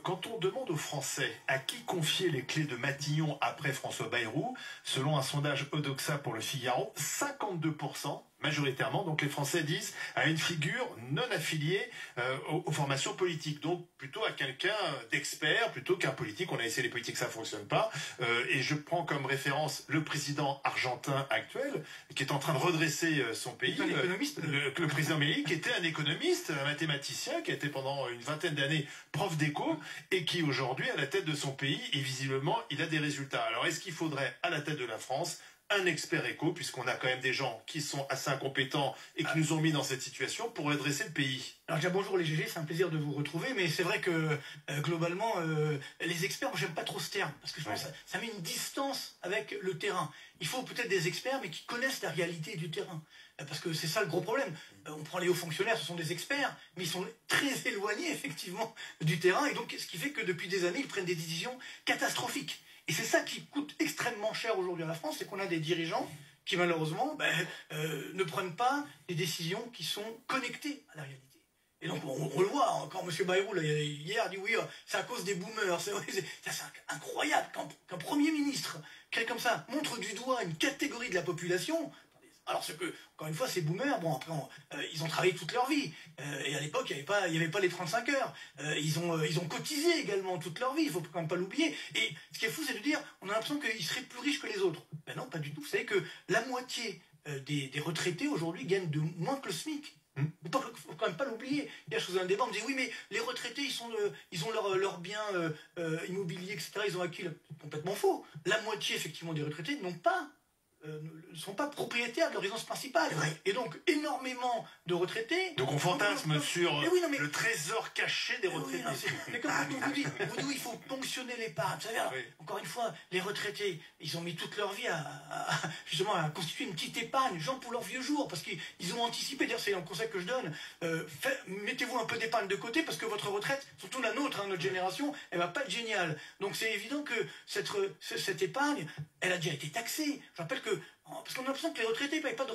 quand on demande aux Français à qui confier les clés de Matignon après François Bayrou, selon un sondage Odoxa pour le Figaro, 52%, majoritairement, donc les Français disent à une figure non affiliée aux formations politiques, donc plutôt à quelqu'un d'expert, plutôt qu'un politique. On a essayé les politiques, ça fonctionne pas. Et je prends comme référence le président argentin actuel, qui est en train de redresser son pays. Un économiste. Le président Milei, qui était un économiste, un mathématicien, qui a été pendant une vingtaine d'années prof d'éco, et qui aujourd'hui, à la tête de son pays, et visiblement, il a des résultats. Alors, est-ce qu'il faudrait, à la tête de la France, un expert éco, puisqu'on a quand même des gens qui sont assez incompétents et qui nous ont mis dans cette situation pour redresser le pays? Alors déjà bonjour les GG, c'est un plaisir de vous retrouver, mais c'est vrai que globalement, les experts, moi j'aime pas trop ce terme, parce que je pense que ça met une distance avec le terrain. Il faut peut-être des experts, mais qui connaissent la réalité du terrain, parce que c'est ça le gros problème. On prend les hauts fonctionnaires, ce sont des experts, mais ils sont très éloignés effectivement du terrain, et donc ce qui fait que depuis des années, ils prennent des décisions catastrophiques. Et c'est ça qui coûte extrêmement cher aujourd'hui à la France, c'est qu'on a des dirigeants qui malheureusement ne prennent pas des décisions qui sont connectées à la réalité. Et donc on le voit, encore M. Bayrou là, hier dit oui, c'est à cause des boomers. C'est incroyable qu'un Premier ministre, quelqu'un comme ça, montre du doigt une catégorie de la population. Alors ce que, encore une fois, ces boomers, bon après, ils ont travaillé toute leur vie. Et à l'époque, il n'y avait pas les 35 heures. Ils ont cotisé également toute leur vie, il faut quand même pas l'oublier. Et ce qui est fou, c'est de dire, on a l'impression qu'ils seraient plus riches que les autres. Ben non, pas du tout. Vous savez que la moitié des retraités aujourd'hui gagnent de moins que le SMIC. Il faut quand même pas l'oublier. Hier, je faisais un débat, on me dit oui, mais les retraités, ils ont leurs biens immobiliers, etc. Ils ont acquis. C'est complètement faux. La moitié, effectivement, des retraités ne sont pas propriétaires de leur résidence principale. Et donc, énormément de retraités... Donc on fantasme sur le trésor caché des retraités. Mais comme on vous dit, il faut ponctionner l'épargne. Vous savez, alors, encore une fois, les retraités, ils ont mis toute leur vie justement à constituer une petite épargne, genre pour leurs vieux jours, parce qu'ils ont anticipé. D'ailleurs, c'est un conseil que je donne. Mettez-vous un peu d'épargne de côté, parce que votre retraite, surtout la nôtre, notre génération, elle va pas être géniale. Donc c'est évident que cette épargne, elle a déjà été taxée. Je rappelle que parce qu'on a l'impression que les retraités ne payent pas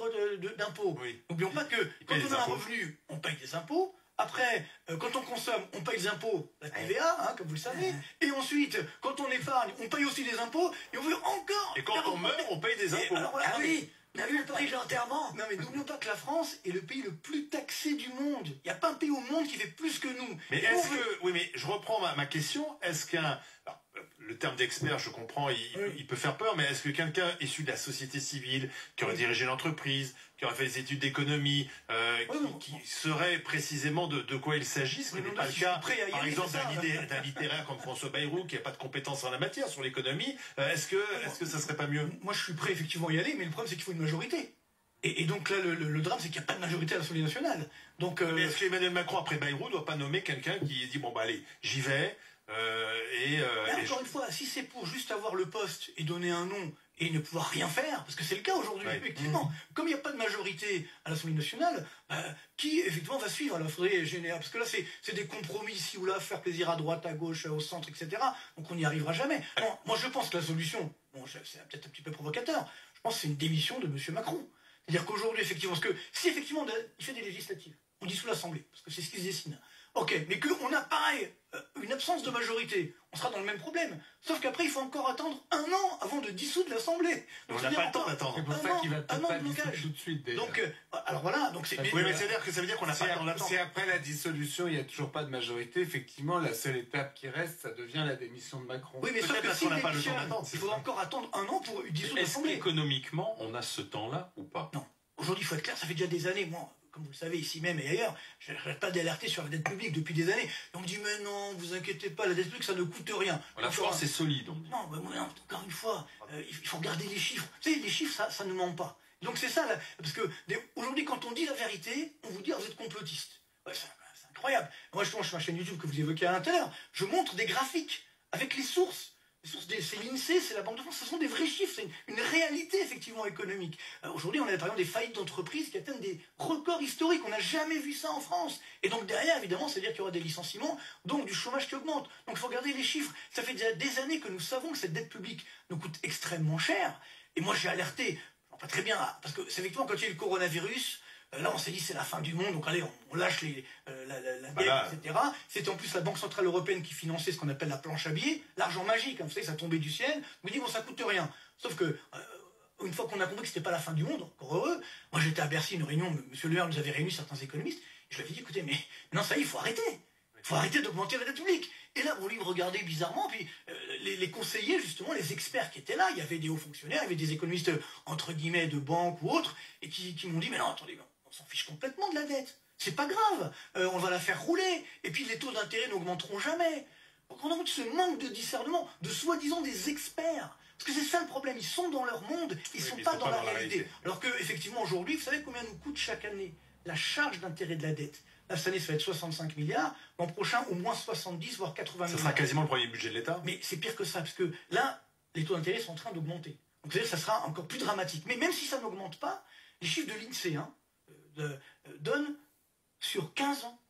d'impôts. N'oublions pas que quand on a un revenu, on paye des impôts. Après, quand on consomme, on paye des impôts, la TVA, comme vous le savez. Et ensuite, quand on épargne, on paye aussi des impôts. Et on veut encore... Et quand on meurt, on paye des impôts. Alors, voilà, on a vu le prix de l'enterrement. Non mais n'oublions pas que la France est le pays le plus taxé du monde. Il n'y a pas un pays au monde qui fait plus que nous. Mais est-ce que... Oui, mais je reprends ma question. Est-ce qu'un... Le terme d'expert, je comprends, il peut faire peur, mais est-ce que quelqu'un issu de la société civile, qui aurait dirigé l'entreprise, qui aurait fait des études d'économie, qui saurait précisément de quoi il s'agit, ce qui n'est pas le cas, par exemple, d'un littéraire comme François Bayrou, qui n'a pas de compétences en la matière sur l'économie, est-ce que ça serait pas mieux? Moi, je suis prêt effectivement à y aller, mais le problème, c'est qu'il faut une majorité. Et donc là, le drame, c'est qu'il n'y a pas de majorité à l'Assemblée nationale. Donc, mais est-ce qu'Emmanuel Macron, après Bayrou, ne doit pas nommer quelqu'un qui dit, bon, bah allez, j'y vais, encore une fois, si c'est pour juste avoir le poste et donner un nom et ne pouvoir rien faire, parce que c'est le cas aujourd'hui, effectivement, comme il n'y a pas de majorité à l'Assemblée nationale, qui effectivement va suivre? Alors il faudrait générer, parce que là c'est des compromis ici ou là, faire plaisir à droite, à gauche, au centre, etc. Donc on n'y arrivera jamais. Non, moi je pense que la solution, bon, c'est peut-être un petit peu provocateur, je pense que c'est une démission de M. Macron. C'est-à-dire qu'aujourd'hui, effectivement, parce que si effectivement il fait des législatives, on dissout l'Assemblée, parce que c'est ce qui se dessine. Ok, mais qu'on a pareil, une absence de majorité, on sera dans le même problème. Sauf qu'après, il faut encore attendre un an avant de dissoudre l'Assemblée. On n'a pas le temps d'attendre. C'est pour ça qu'il va peut-être pas dissoudre tout de suite. Déjà. Donc, alors voilà. Donc c'est. Oui, mais c'est-à-dire que ça veut dire qu'on n'a pas le temps d'attendre. Si après la dissolution, il n'y a toujours pas de majorité, effectivement, la seule étape qui reste, ça devient la démission de Macron. Oui, mais sauf que si on n'a pas le temps d'attendre, il faudra encore attendre un an pour dissoudre l'Assemblée. Est-ce qu'économiquement, on a ce temps-là ou pas? Non. Aujourd'hui, il faut être clair, ça fait déjà des années, moi. Comme vous le savez, ici même et ailleurs, je n'arrête pas d'alerter sur la dette publique depuis des années. Et on me dit, mais non, vous inquiétez pas, la dette publique, ça ne coûte rien. La France est solide. Non, mais encore une fois, il faut regarder les chiffres. Vous savez, les chiffres, ça ne ment pas. Donc c'est ça, là, parce que aujourd'hui, quand on dit la vérité, on vous dit, vous êtes complotiste. Ouais, c'est incroyable. Moi, je sur ma chaîne YouTube que vous évoquez à l'intérieur, je montre des graphiques avec les sources. C'est l'INSEE, c'est la Banque de France, ce sont des vrais chiffres, c'est une réalité effectivement économique. Aujourd'hui, on a par exemple des faillites d'entreprises qui atteignent des records historiques, on n'a jamais vu ça en France. Et donc derrière, évidemment, c'est-à-dire qu'il y aura des licenciements, donc du chômage qui augmente. Donc il faut regarder les chiffres. Ça fait déjà des années que nous savons que cette dette publique nous coûte extrêmement cher. Et moi j'ai alerté, pas très bien, parce que c'est effectivement quand il y a eu le coronavirus, là on s'est dit c'est la fin du monde, donc allez, on lâche la dette, Voilà. etc. C'était en plus la Banque Centrale Européenne qui finançait ce qu'on appelle la planche à billets, l'argent magique, hein, vous savez, ça tombait du ciel. On me dit, bon, ça coûte rien. Sauf que, une fois qu'on a compris que c'était pas la fin du monde, encore heureux, moi j'étais à Bercy, une réunion, M. Le Maire nous avait réuni certains économistes, et je lui avais dit, écoutez, mais non, ça y est, il faut arrêter. Il faut arrêter d'augmenter la dette publique. Et là, bon, lui, il me regardait bizarrement, puis les conseillers, justement, les experts qui étaient là, il y avait des hauts fonctionnaires, il y avait des économistes, entre guillemets, de banque ou autres, et qui m'ont dit, mais non, attendez, on s'en fiche complètement de la dette. C'est pas grave, on va la faire rouler, et puis les taux d'intérêt n'augmenteront jamais. Donc on a ce manque de discernement, de soi-disant des experts. Parce que c'est ça le problème, ils sont dans leur monde, ils ne sont pas dans la réalité. Alors qu'effectivement, aujourd'hui, vous savez combien nous coûte chaque année la charge d'intérêt de la dette? Là, cette année, ça va être 65 milliards. L'an prochain, au moins 70, voire 80 milliards. Ça sera quasiment le premier budget de l'État. Mais c'est pire que ça, parce que là, les taux d'intérêt sont en train d'augmenter. Donc, c'est-à-dire que ça sera encore plus dramatique. Mais même si ça n'augmente pas, les chiffres de l'INSEE donnent, sur 15 ans,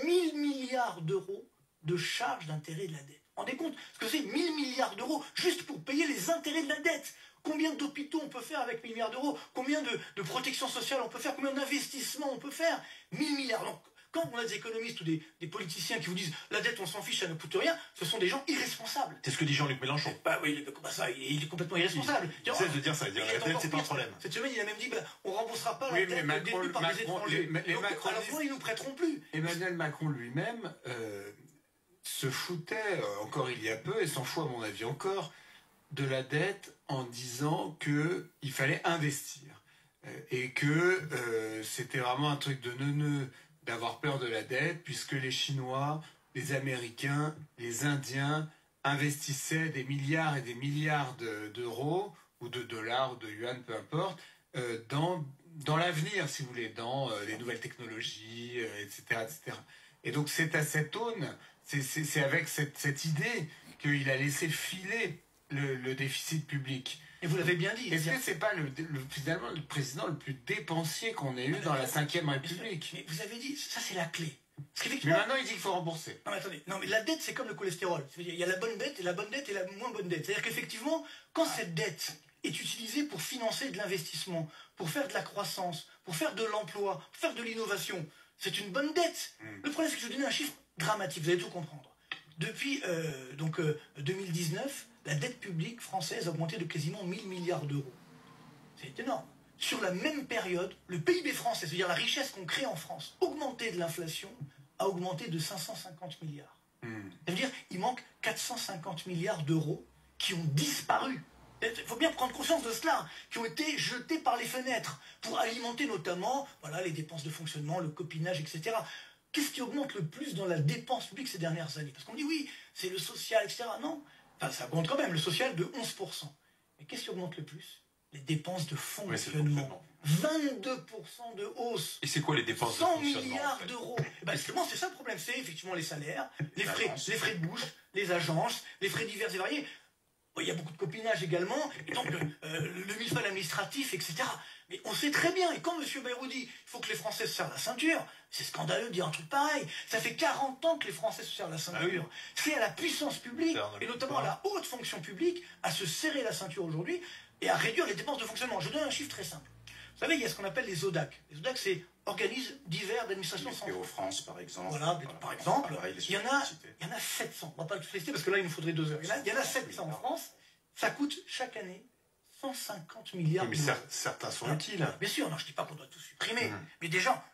1000 milliards d'euros de charges d'intérêt de la dette. Vous vous rendez compte ce que c'est 1000 milliards d'euros juste pour payer les intérêts de la dette? Combien d'hôpitaux on peut faire avec 1000 milliards d'euros? Combien de protection sociale on peut faire? Combien d'investissements on peut faire? 1000 milliards. Donc, quand on a des économistes ou des politiciens qui vous disent la dette, on s'en fiche, ça ne coûte rien, ce sont des gens irresponsables. C'est ce que dit Jean-Luc Mélenchon. Bah oui, ça, il est complètement irresponsable. Il cesse de dire ça, il dit la dette, c'est pas un problème. Cette semaine, il a même dit on ne remboursera pas la dette détenue par les étrangers. Donc, à la fois, ils ne nous prêteront plus. Emmanuel Macron lui-même se foutait, encore il y a peu, et s'en fout à mon avis encore, de la dette en disant qu'il fallait investir. Et que c'était vraiment un truc de neuneu d'avoir peur de la dette, puisque les Chinois, les Américains, les Indiens investissaient des milliards et des milliards d'euros, ou de dollars, ou de yuan, peu importe, dans l'avenir, si vous voulez, dans les nouvelles technologies, etc., etc. Et donc c'est à cette aune, c'est avec cette idée qu'il a laissé filer le déficit public. Et vous l'avez bien dit. Est-ce que c'est pas finalement le président le plus dépensier qu'on ait eu dans la Ve République? Mais vous avez dit, ça c'est la clé. Mais maintenant il dit qu'il faut rembourser. Non mais attendez, non mais la dette c'est comme le cholestérol. Il y a la bonne dette et la moins bonne dette. C'est-à-dire qu'effectivement, quand cette dette est utilisée pour financer de l'investissement, pour faire de la croissance, pour faire de l'emploi, pour faire de l'innovation, c'est une bonne dette. Le problème c'est que je vais donner un chiffre dramatique, vous allez tout comprendre. Depuis 2019, la dette publique française a augmenté de quasiment 1000 milliards d'euros. C'est énorme. Sur la même période, le PIB français, c'est-à-dire la richesse qu'on crée en France, augmentée de l'inflation, a augmenté de 550 milliards. Ça veut dire qu'il manque 450 milliards d'euros qui ont disparu. Il faut bien prendre conscience de cela, qui ont été jetés par les fenêtres pour alimenter notamment les dépenses de fonctionnement, le copinage, etc. Qu'est-ce qui augmente le plus dans la dépense publique ces dernières années? Parce qu'on dit oui, c'est le social, etc. Non, enfin, ça augmente quand même, le social de 11%. Mais qu'est-ce qui augmente le plus? Les dépenses de fonctionnement. 22% de hausse. Et c'est quoi les dépenses de 100 fonctionnement milliards d'euros. Justement, c'est ça le problème. C'est effectivement les salaires, les frais de bouche, les agences, les frais divers et variés. Il y a beaucoup de copinage également, et donc le millefeuille administratif, etc. Mais on sait très bien, et quand M. Bayrou dit il faut que les Français se serrent la ceinture, c'est scandaleux de dire un truc pareil. Ça fait 40 ans que les Français se serrent la ceinture. C'est à la puissance publique, et notamment à la haute fonction publique, à se serrer la ceinture aujourd'hui et à réduire les dépenses de fonctionnement. Je donne un chiffre très simple. Vous savez, il y a ce qu'on appelle les ODAC. Les ODAC, c'est organismes divers d'administration centrale. France, par exemple. Voilà, par exemple. Il y en a 700. On ne va pas le féliciter parce que là, il nous faudrait 2 heures. Il y en a 700 en France. Ça coûte chaque année 150 milliards mais d'euros. certains sont utiles. Bien sûr, non, je ne dis pas qu'on doit tout supprimer. Mais déjà,